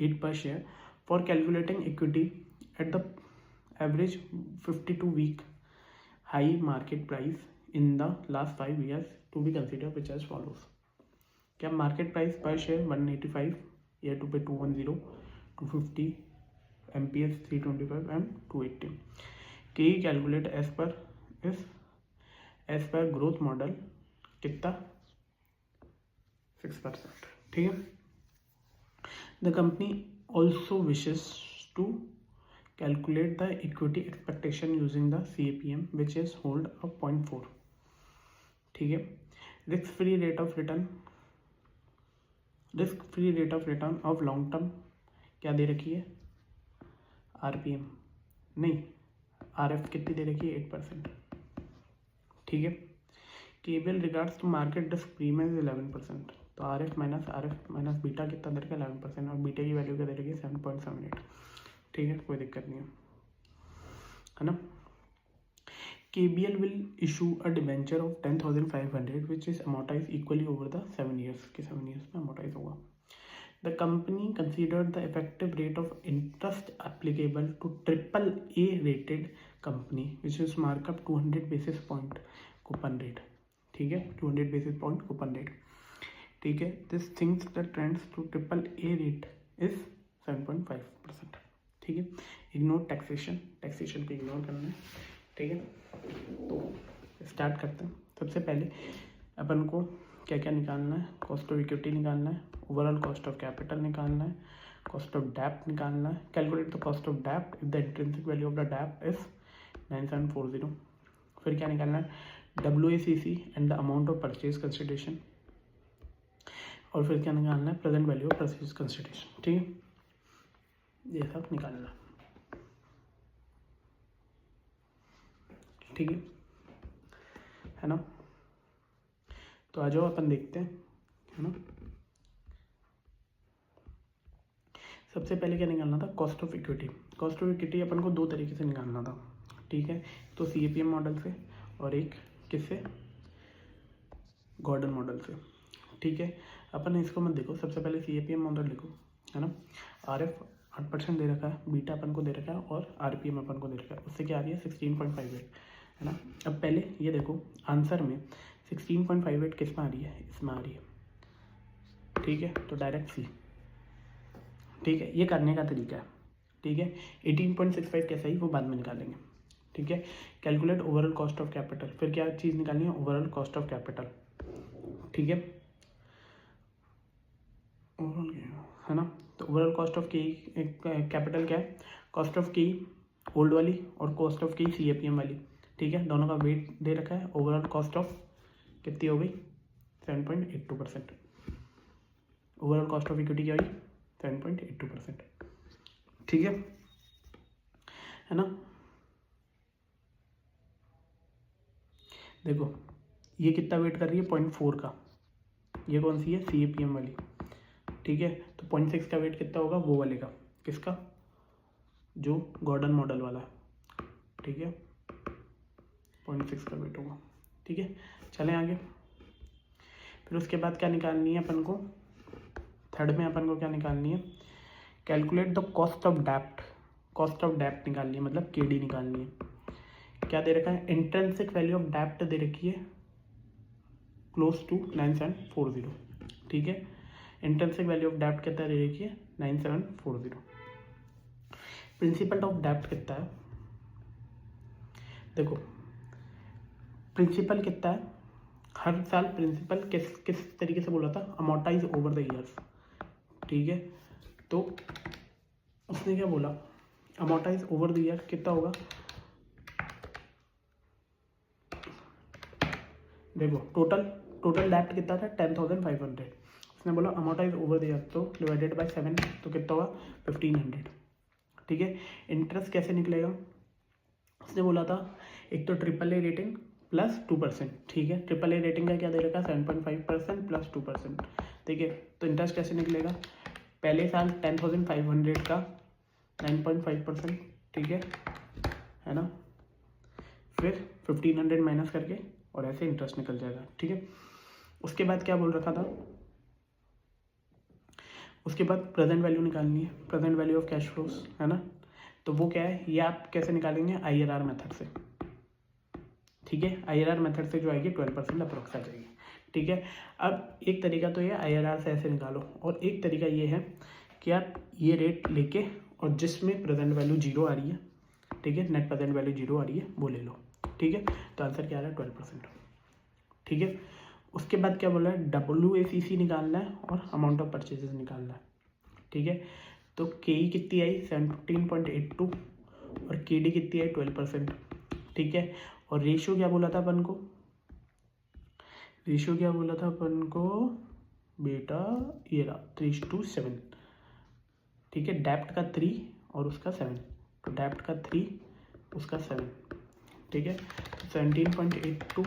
8 per share for calculating equity at the average 52-week high market price in the last 5 years to be considered, which as follows. क्या market price per share 185, year two पे 210, 250, MPS 325 एंड 280। के calculate as per growth model कितना 6%, ठीक है। The company also wishes to calculate the equity expectation using the CAPM which is hold of 0.4, ठीक है। Risk free rate of return of long term क्या दे रखी है, RPM नहीं, RF कितनी दे रखी है 8%, ठीक है। KBL regards to market risk premium 11%, तो RF माइनस बीटा कितना दे रखा है 11%, और बीटा की वैल्यू क्या दे रखी है 7.78, ठीक है, कोई दिक्कत नहीं है ना। KBL will issue a debenture of 10,500 which is amortize equally over the 7 years के 7 years में अमोटाइज होगा। The company considered the effective rate of interest applicable to AAA rated company which is markup 200 basis point coupon rate, ठीक है, 200 basis point कूपन रेट, ठीक है। This things the trends to AAA rate is 7.5%, ठीक है। इग्नोर टैक्सेशन पे इग्नोर करना है, ठीक है। तो स्टार्ट करते हैं। सबसे पहले अपन को क्या क्या निकालना है, कॉस्ट ऑफ इक्विटी निकालना है, ओवरऑल कॉस्ट ऑफ कैपिटल निकालना है, कॉस्ट ऑफ डेप्ट निकालना है। Calculate the cost of dept if the intrinsic value of the dept is 9740। फिर क्या निकालना है, WACC and the amount of purchase consideration. और फिर क्या निकालना है, present value of purchase consideration, ठीक है, ये सब निकालना, ठीक है ना। तो आ जाओ अपन देखते हैं, है ना। सबसे पहले क्या निकालना था, cost of equity. Cost of equity अपन को दो तरीके से निकालना था, ठीक है। तो CAPM मॉडल से और एक किससे, गॉर्डन मॉडल से, ठीक है। अपन इसको मत देखो, सबसे पहले CAPM मॉडल लिखो, है ना। RF 8% दे रखा है, बीटा अपन को दे रखा है और RPM अपन को दे रखा है, उससे क्या आ रही है 16.58, है ना। अब पहले ये देखो आंसर में 16.58 किस में आ रही है, इसमें आ रही है, ठीक है। तो डायरेक्ट सी, ठीक है, ये करने का तरीका है, ठीक है। 18.65 कैसा ही वो बाद में निकालेंगे, ठीक है। Calculate overall cost of capital, फिर क्या चीज़ निकालनी है, ओवरऑल कॉस्ट ऑफ कैपिटल, ठीक है। ओवरऑल है ना, तो ओवरऑल कॉस्ट ऑफ की कैपिटल क्या है, कॉस्ट ऑफ की ओल्ड वाली और कॉस्ट ऑफ की CAPM वाली, ठीक है। दोनों का वेट दे रखा है, ओवरऑल कॉस्ट ऑफ कितनी हो गई 7.82%, ओवरऑल कॉस्ट ऑफ इक्विटी क्या हुई 7.82%, ठीक है ना। देखो ये कितना वेट कर रही है 0.4 का, ये कौन सी है CAPM वाली, ठीक है। तो 0.6 का वेट कितना होगा, वो वाले का, किसका, जो गॉर्डन मॉडल वाला, ठीक है, 0.6 का वेट होगा, ठीक है। चलें आगे, फिर उसके बाद क्या निकालनी है अपन को, थर्ड में अपन को क्या निकालनी है, कैलकुलेट द कॉस्ट ऑफ डेप्ट। कॉस्ट ऑफ डेप्ट निकालनी है, मतलब KD निकालनी है। क्या दे रखा है, इंट्रिंसिक वैल्यू ऑफ डेप्ट दे रखी है क्लोज टू 9740, ठीक है। इंट्रिंसिक वैल्यू ऑफ डेप्ट कितना दे रखी है 9740। प्रिंसिपल ऑफ डेप्ट कितना है, देखो प्रिंसिपल कितना है, हर साल प्रिंसिपल किस तरीके से बोला था, अमोर्टाइज ओवर द ईयर्स, ठीक है। तो उसने क्या बोला, अमोर्टाइज ओवर द ईयर कितना होगा, देखो टोटल डेप्ट कितना था 10,500, उसने बोला अमोर्टाइज ओवर द ईयर, तो डिवाइडेड बाय 7 तो कितना होगा 1500, ठीक है। इंटरेस्ट कैसे निकलेगा, उसने बोला था एक तो AAA रेटिंग प्लस 2%, ठीक है। AAA रेटिंग का क्या दे रखा 7.5% प्लस 2%, ठीक है। तो इंटरेस्ट कैसे निकलेगा, पहले साल 10,500 का 9.5%, ठीक है ना। फिर 1500 माइनस करके और ऐसे इंटरेस्ट निकल जाएगा, ठीक है। उसके बाद क्या बोल रखा था, उसके बाद प्रेजेंट वैल्यू निकालनी है, present value of cash flows, है ना। तो वो क्या है, ये आप कैसे निकालेंगे, IRR मेथड से, ठीक है। IRR मेथड से जो आएगी 12% अप्रोक्स आ जाएगी, ठीक है। अब एक तरीका तो ये IRR से ऐसे निकालो, और एक तरीका ये है कि आप ये रेट लेके और जिसमें प्रेजेंट वैल्यू 0 आ रही है, ठीक है, नेट प्रेजेंट वैल्यू 0 आ रही है वो ले लो, ठीक है। तो आंसर क्या आ रहा है 12%, ठीक है। उसके बाद क्या बोला है, WACC निकालना है और अमाउंट ऑफ परचेजेस निकालना है, ठीक है। तो KE कितनी आई 17.82 और KD कितनी आई 12%, ठीक है। और रेशियो क्या बोला था अपन को, रेशियो क्या बोला था अपन को बेटा, ये रहा 3:7, ठीक है। डेप्ट का 3 और उसका 7, तो डेप्ट का 3 उसका 7, ठीक है। 17.82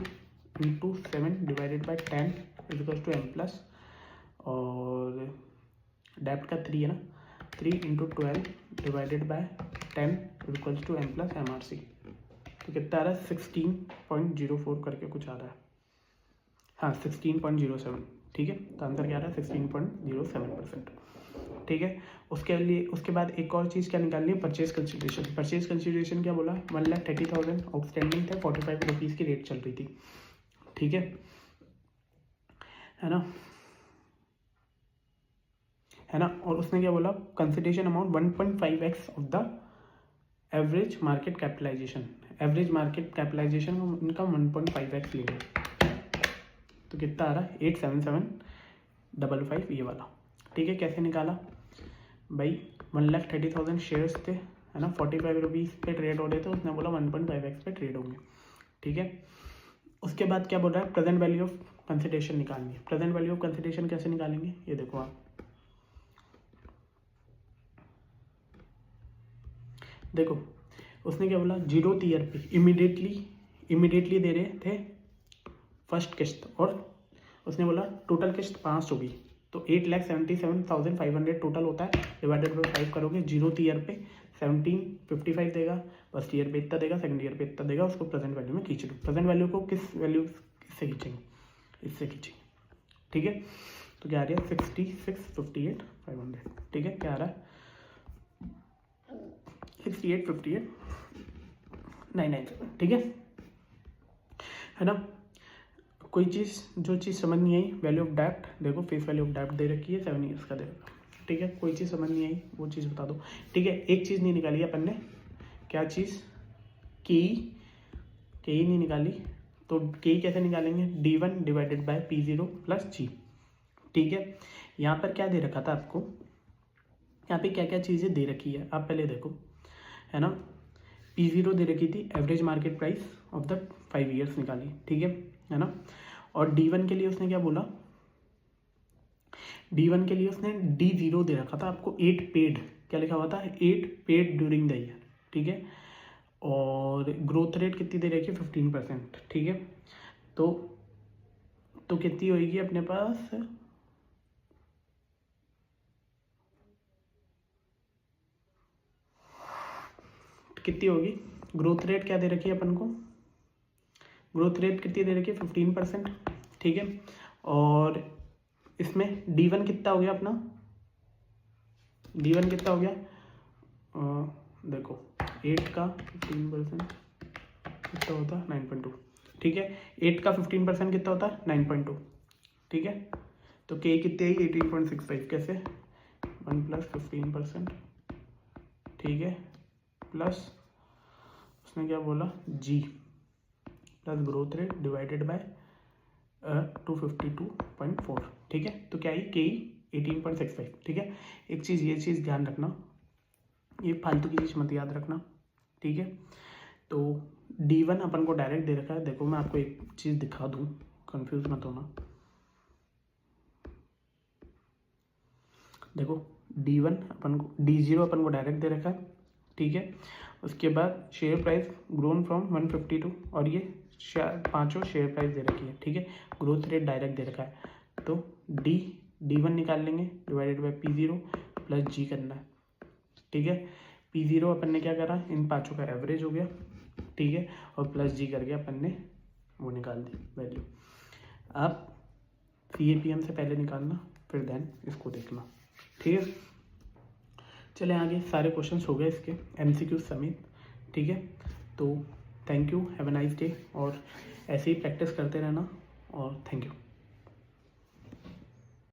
into 7 divided by 10 equals to M plus, और डेप्ट का 3 है ना, 3 into 12 divided by 10 equals to M plus MRC, तो कितना आ रहा है 16.04 करके कुछ आ रहा है, हाँ 16.07, ठीक है। तो आंसर क्या आ रहा है 16.07%, ठीक है। उसके बाद एक और चीज़ क्या निकालनी है, परचेज कंसिडरेशन। परचेज कंसिडरेशन क्या बोला, 1,30,000 आउटस्टैंडिंग थे, 45 रुपीज़ की रेट चल रही थी, ठीक है ना, है ना। और उसने क्या बोला, consideration amount 1.5x of the average market capitalization, average market capitalization उनका 1.5x लेंगे, तो कितना आ रहा है 87755 ये वाला, ठीक है। कैसे निकाला भाई, 1,30,000 शेयर्स थे, है ना, 45 रुपीज़ पे ट्रेड हो रहे थे, उसने बोला 1.5x पे ट्रेड होंगे, ठीक है। उसके बाद क्या बोल रहा है, प्रेजेंट वैल्यू ऑफ कंसिडरेशन निकालनी है। प्रेजेंट वैल्यू ऑफ कंसिडरेशन कैसे निकालेंगे, ये देखो आप, देखो उसने क्या बोला, 0th ईयर पे इमीडिएटली दे रहे थे फर्स्ट किस्त, और उसने बोला टोटल किस्त 5 होगी, तो 8,77,500 टोटल होता है, डिवाइडेड बाई 5 करोगे, 0th ईयर पे 1755 देगा, फर्स्ट ईयर पे इतना देगा, सेकंड ईयर पे इतना देगा, उसको प्रेजेंट वैल्यू में खींच लो। प्रेजेंट वैल्यू को किस वैल्यू से खींचेंगे, इससे खींचेंगे, ठीक है। तो क्या आ रहा है 6658,500, ठीक है, क्या आ रहा है 6858,997, ठीक है ना। कोई चीज़, जो चीज़ समझ नहीं आई, वैल्यू ऑफ डेब्ट देखो, फेस वैल्यू ऑफ डेब्ट दे रखी है 7 ईयर्स का देगा, ठीक है। कोई चीज़ समझ नहीं आई वो चीज़ बता दो, ठीक है। एक चीज़ नहीं निकाली अपन ने, क्या चीज़, के ई नहीं निकाली, तो के ई कैसे निकालेंगे, D1 divided bye P0 plus G, ठीक है। यहाँ पर क्या दे रखा था आपको, यहाँ पे क्या क्या चीज़ें दे रखी है आप पहले देखो, है ना। P0 दे रखी थी average market price of the 5 years निकाली, ठीक है ना। और D1 के लिए उसने क्या बोला, D1 के लिए उसने D0 दे रखा था आपको 8 पेड, क्या लिखा हुआ था 8 पेड ड्यूरिंग द ईयर, ठीक है। और ग्रोथ रेट कितनी दे रखी है 15%, ठीक है। तो कितनी होगी अपने पास, कितनी होगी, ग्रोथ रेट क्या दे रखी है अपन को, ग्रोथ रेट कितनी दे रखी है 15%, ठीक है। और इसमें D1 कितना हो गया अपना, D1 कितना हो गया, देखो 8 का 15% कितना होता है 9.2, ठीक है। 8 का 15% कितना होता है 9.2, ठीक है। तो K कितनी आई 18.65, कैसे 1 + 15%, ठीक है, प्लस उसने क्या बोला G plus growth rate divided by 252.4, ठीक है। तो क्या आई के 18.65, ठीक है। एक चीज़, ये चीज़ ध्यान रखना, ये फालतू की चीज़ मत याद रखना, ठीक है। तो D1 अपन को डायरेक्ट दे रखा है, देखो मैं आपको एक चीज़ दिखा दूँ, कंफ्यूज मत होना, देखो D1 अपन को, D0 अपन को डायरेक्ट दे रखा है, ठीक है। उसके बाद शेयर प्राइस ग्रोन फ्रॉम 152, और ये पांचों शेयर प्राइस दे रखी है, ठीक है। ग्रोथ रेट डायरेक्ट दे रखा है, तो D1 निकाल लेंगे divided by P0 plus G करना है, ठीक है। P0 अपन ने क्या करा, इन पांचों का एवरेज हो गया, ठीक है, और प्लस G करके अपन ने वो निकाल दी वैल्यू। आप CAPM से पहले निकालना, फिर देन इसको देखना, ठीक है। चले आगे, सारे क्वेश्चंस हो गए इसके MCQ समेत, ठीक है। तो thank you, have a nice day, और ऐसे ही प्रैक्टिस करते रहना, और थैंक यू।